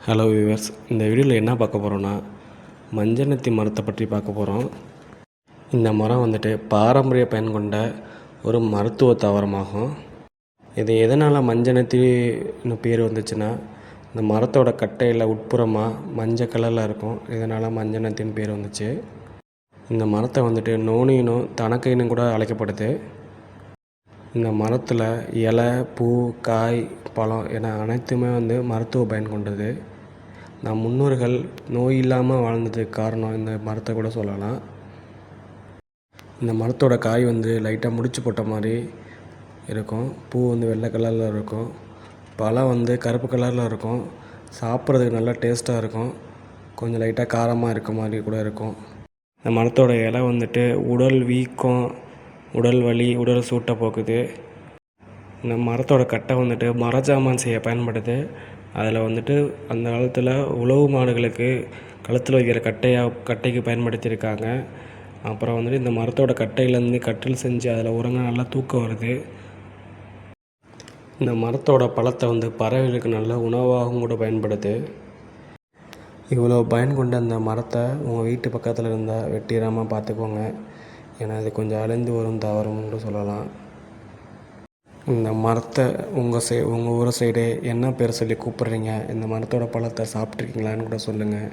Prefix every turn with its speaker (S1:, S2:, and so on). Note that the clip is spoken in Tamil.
S1: ஹலோ வியூவர்ஸ், இந்த வீடியோவில் என்ன பார்க்க போகிறோன்னா மஞ்சனத்தி மரத்தை பற்றி பார்க்க போகிறோம். இந்த மரம் வந்துட்டு பாரம்பரிய பயன் கொண்ட ஒரு மருத்துவ தாவரமாகும். இது எதனால் மஞ்சனத்தின்னு பேர் வந்துச்சுன்னா, இந்த மரத்தோட கட்டையில் உட்புறமாக மஞ்சள் கலரில் இருக்கும். இதனால் மஞ்சனத்தின்னு பேர் வந்துச்சு. இந்த மரத்தை வந்துட்டு நோனினும் தனக்கைன்னு கூட அழைக்கப்படுது. இந்த மரத்தில் இலை, பூ, காய், பழம் என அனைத்துமே மருத்துவ பயன் கொண்டது. நம் முன்னோர்கள் நோய் இல்லாமல் வாழ்ந்ததுக்கு காரணம் இந்த மரத்தை கூட சொல்லலாம். இந்த மரத்தோட காய் லைட்டாக முடிச்சு போட்ட மாதிரி இருக்கும். பூ வெள்ளை கலரில் இருக்கும். பழம் கருப்பு கலரில் இருக்கும். சாப்பிட்றதுக்கு நல்லா டேஸ்ட்டாக இருக்கும். கொஞ்சம் லைட்டாக காரமாக இருக்க மாதிரி கூட இருக்கும். இந்த மரத்தோட இலை உடல் வீக்கம், உடல் வலி, உடல் சூட்டை போக்குது. இந்த மரத்தோட கட்டை மரஜாமான் செய்ய பயன்படுது. அதில் அந்த காலத்தில் உழவு மாடுகளுக்கு கழுத்தில் வைக்கிற கட்டைக்கு பயன்படுத்தியிருக்காங்க. அப்புறம் இந்த மரத்தோட கட்டையிலேருந்து கட்டில் செஞ்சு அதில் உறங்க நல்லா தூக்கம் வருது. இந்த மரத்தோட பழத்தை பறவைகளுக்கு நல்ல உணவாகவும் கூட பயன்படுது. இவ்வளோ பயன் கொண்ட அந்த மரத்தை உங்கள் வீட்டு பக்கத்தில் இருந்தால் வெட்டிடாமல் பார்த்துக்கோங்க. ஏன்னா இது கொஞ்சம் அழிந்து வரும் தாவரம்னு கூட சொல்லலாம். இந்த மரத்தை உங்கள் ஊர் சைடு என்ன பேர் சொல்லி கூப்பிட்றீங்க? இந்த மரத்தோட பழத்தை சாப்பிட்ருக்கீங்களான்னு கூட சொல்லுங்கள்.